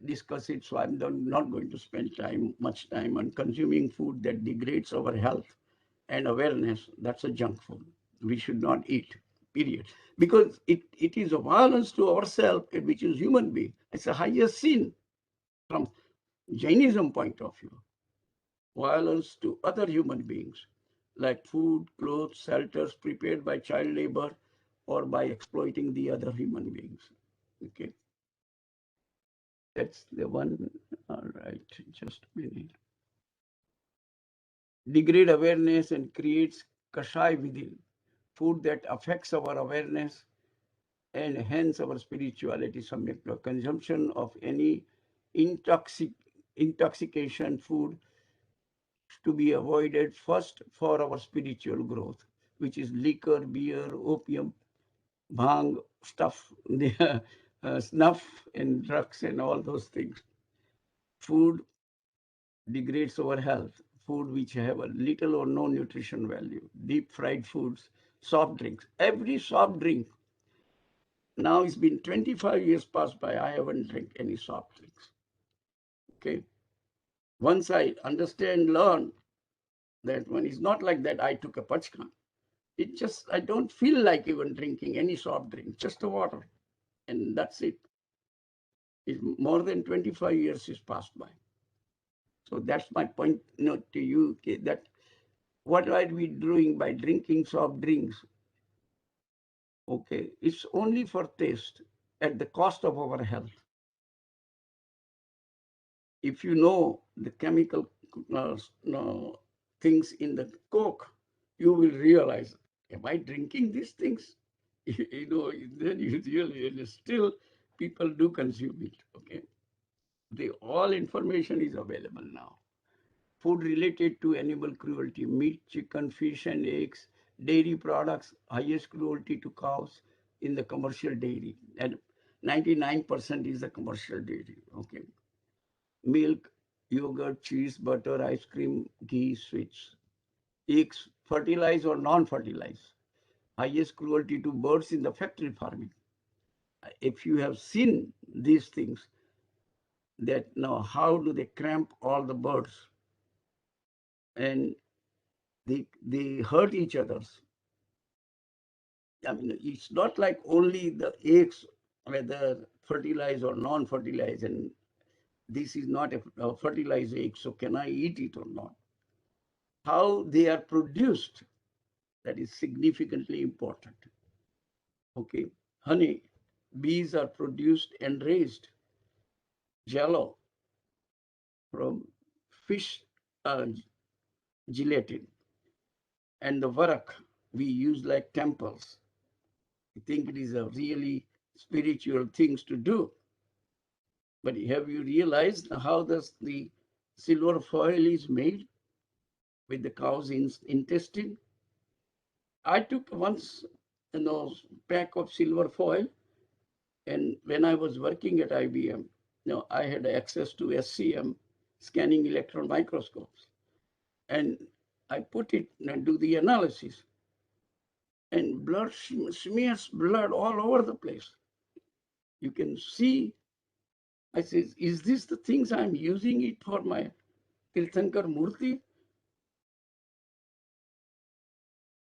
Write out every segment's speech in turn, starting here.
discuss it, so I'm not going to spend much time on consuming food that degrades our health and awareness. That's a junk food. We should not eat, period. Because it is a violence to ourselves, which is human being. It's the highest sin from Jainism point of view. Violence to other human beings, like food, clothes, shelters prepared by child labor or by exploiting the other human beings. Okay, that's the one. All right, just a minute. Degrade awareness and creates kashai within. Food that affects our awareness and hence our spirituality. Samyak. Consumption of any intoxic intoxication food to be avoided first for our spiritual growth, which is liquor, beer, opium, bhang, stuff, snuff, and drugs, and all those things. Food degrades our health. Food which have a little or no nutrition value, deep fried foods, soft drinks. Every soft drink. Now it's been 25 years passed by. I haven't drank any soft drinks. Okay. Once I understand, learn that when it's not like that, I took a pachkan. It just, I don't feel like even drinking any soft drink, just the water. And that's it. It's more than 25 years is passed by. So that's my point, to you, that what are we doing by drinking soft drinks? Okay, it's only for taste at the cost of our health. If you know the chemical things in the Coke, you will realize, am I drinking these things? Then you really, and still people do consume it. Okay, all information is available now. Food related to animal cruelty, meat, chicken, fish, and eggs, dairy products, highest cruelty to cows in the commercial dairy, and 99% is the commercial dairy. Okay, milk, yogurt, cheese, butter, ice cream, ghee, sweets, eggs, fertilized or non-fertilized, highest cruelty to birds in the factory farming. If you have seen these things, that now how do they cramp all the birds, and they hurt each other's. I mean, it's not like only the eggs, whether fertilized or non-fertilized, and this is not a fertilized egg, so can I eat it or not? How they are produced, that is significantly important. Okay, honey, bees are produced and raised. Jello from fish gelatin, and the varak we use like temples. I think it is a really spiritual things to do. But have you realized how the silver foil is made with the cow's intestine? I took once, pack of silver foil, and when I was working at IBM, I had access to SCM, scanning electron microscopes, and I put it and do the analysis, and blood smears blood all over the place. You can see. I says, is this the things I'm using it for my Tirthankar Murti?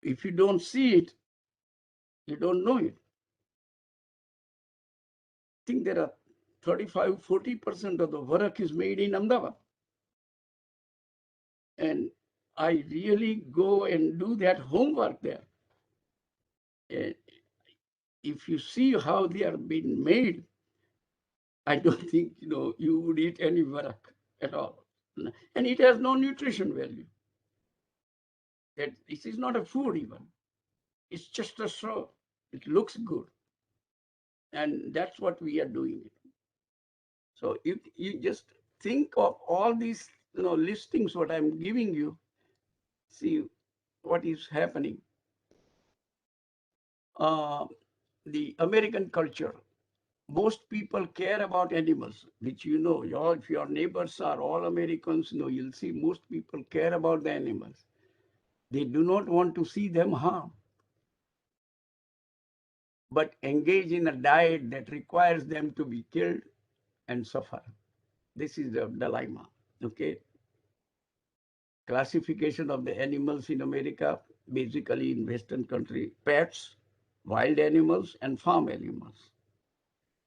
If you don't see it, you don't know it. I think there are 35–40% of the varak is made in Ahmedabad. And I really go and do that homework there. And if you see how they are being made, I don't think you would eat any varak at all. And it has no nutrition value. That this is not a food even. It's just a straw. It looks good. And that's what we are doing. So you just think of all these listings what I'm giving you, see what is happening. The American culture, most people care about animals, which if your neighbors are all Americans, you'll see most people care about the animals. They do not want to see them harm, but engage in a diet that requires them to be killed and suffer. This is the dilemma. Okay. Classification of the animals in America, basically in Western country, pets, wild animals, and farm animals.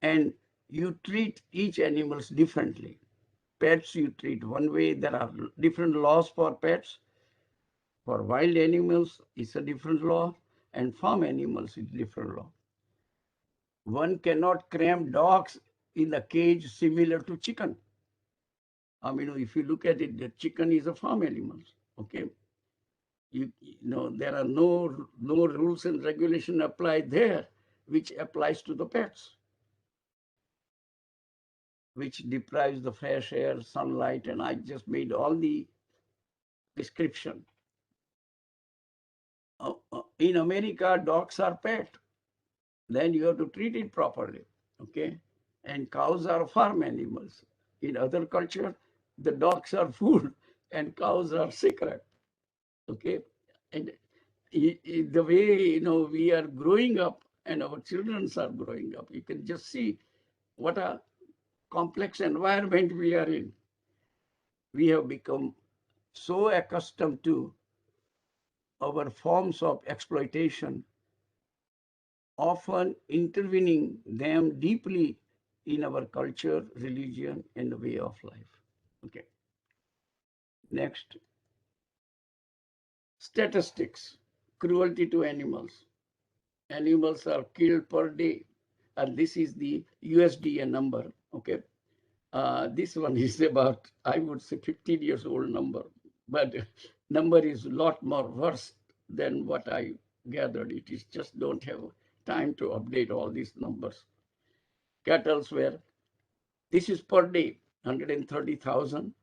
And you treat each animals differently. Pets you treat one way. There are different laws for pets. For wild animals, it's a different law, and farm animals is different law. One cannot cram dogs in a cage similar to chicken. I mean, if you look at it, the chicken is a farm animal. Okay, you know there are no rules and regulation applied there, which applies to the pets, which deprives the fresh air, sunlight, and I just made all the description. In America, dogs are pet. Then you have to treat it properly. Okay, and cows are farm animals. In other culture, the dogs are food and cows are sacred. Okay, and the way we are growing up and our children are growing up, you can just see what a complex environment we are in. We have become so accustomed to our forms of exploitation, often intervening them deeply in our culture, religion, and the way of life. Okay. Next, statistics, cruelty to animals. Animals are killed per day, and this is the USDA number. Okay. This one is about, I would say, 15 years old number, but number is a lot more worse than what I gathered. It is just don't have time to update all these numbers. Cattle were, this is per day, 130,000.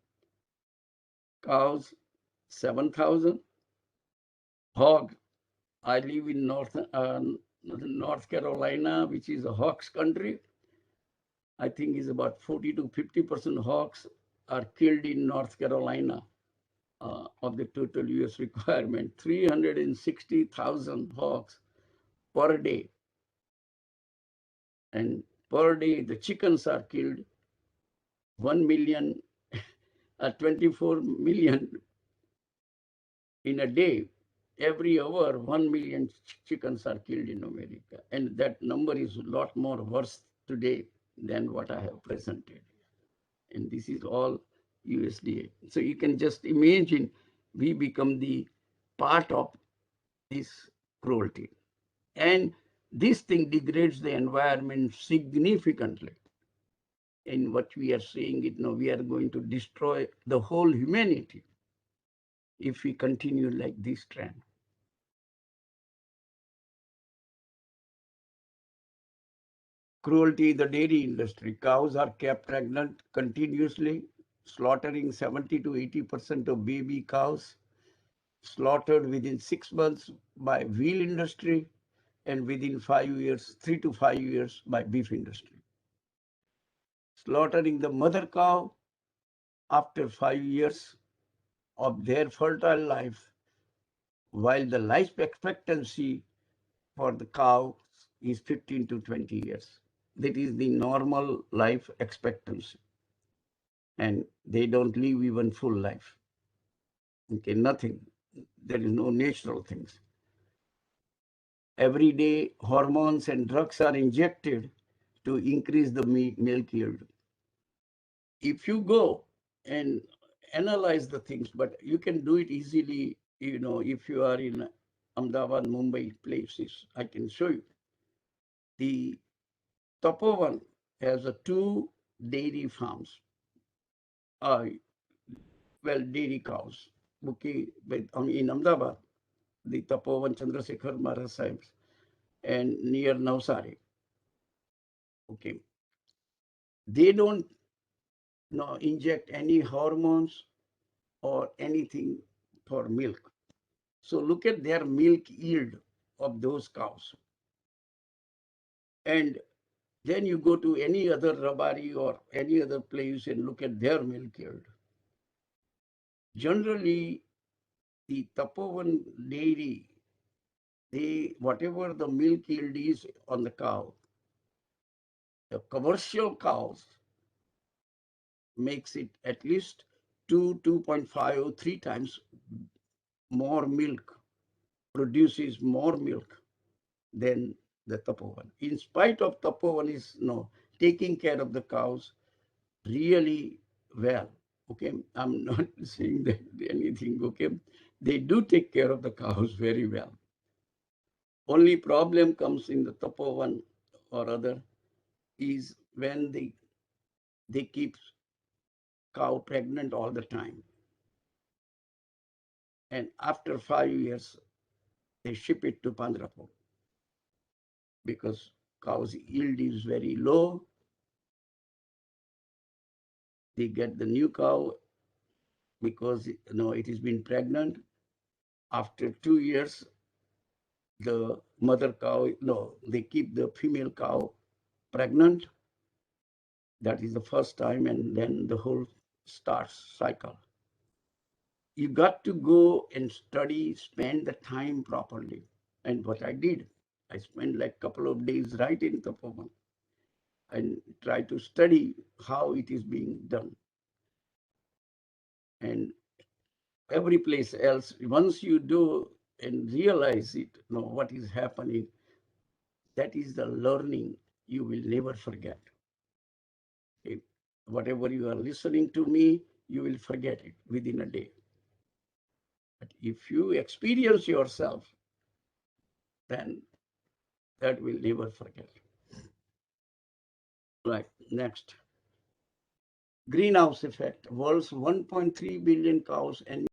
Cows, 7,000. Hog, I live in North Carolina, which is a hogs country. I think is about 40 to 50% hogs are killed in North Carolina of the total US requirement. 360,000 hogs per day. And per day, the chickens are killed 1 million, 24 million in a day. Every hour, 1 million chickens are killed in America. And that number is a lot more worse today than what I have presented. And this is all USDA. So you can just imagine we become the part of this cruelty. And this thing degrades the environment significantly. In what we are saying, we are going to destroy the whole humanity if we continue like this trend. Cruelty in the dairy industry. Cows are kept pregnant continuously, slaughtering 70 to 80% of baby cows, slaughtered within 6 months by veal industry, and within 5 years, 3 to 5 years by beef industry. Slaughtering the mother cow after 5 years of their fertile life, while the life expectancy for the cow is 15 to 20 years. That is the normal life expectancy. And they don't live even full life. Okay, nothing. There is no natural things. Every day, hormones and drugs are injected to increase the milk yield. If you go and analyze the things, but you can do it easily, if you are in Ahmedabad, Mumbai places, I can show you. The Tapovan has two dairy farms, dairy cows. Okay, but in Ahmedabad, the Tapovan Chandrasekhar Maharaj Sahibs, and near Navsari. Okay, they don't inject any hormones or anything for milk. So look at their milk yield of those cows. And then you go to any other rabari or any other place and look at their milk yield. Generally, the Tapovan dairy, whatever the milk yield is on the cow, the commercial cows makes it at least 2.5 or 3 times more milk, produces more milk than the Tapovan. In spite of Tapovan is taking care of the cows really well. Okay, I'm not saying that anything. Okay, they do take care of the cows very well. Only problem comes in the Tapovan or other is when they keep cow pregnant all the time, and after 5 years they ship it to Pandrapur because cow's yield is very low. They get the new cow because it has been pregnant. After 2 years, the mother cow, they keep the female cow pregnant. That is the first time, and then the whole starts cycle. You got to go and study, spend the time properly. And what I did, I spent like a couple of days right in Tapovan and try to study how it is being done. And every place else, once you do and realize it, what is happening, that is the learning you will never forget. Okay? Whatever you are listening to me, you will forget it within a day. But if you experience yourself, then that will never forget. Right, next. Greenhouse effect. World's 1.3 billion cows and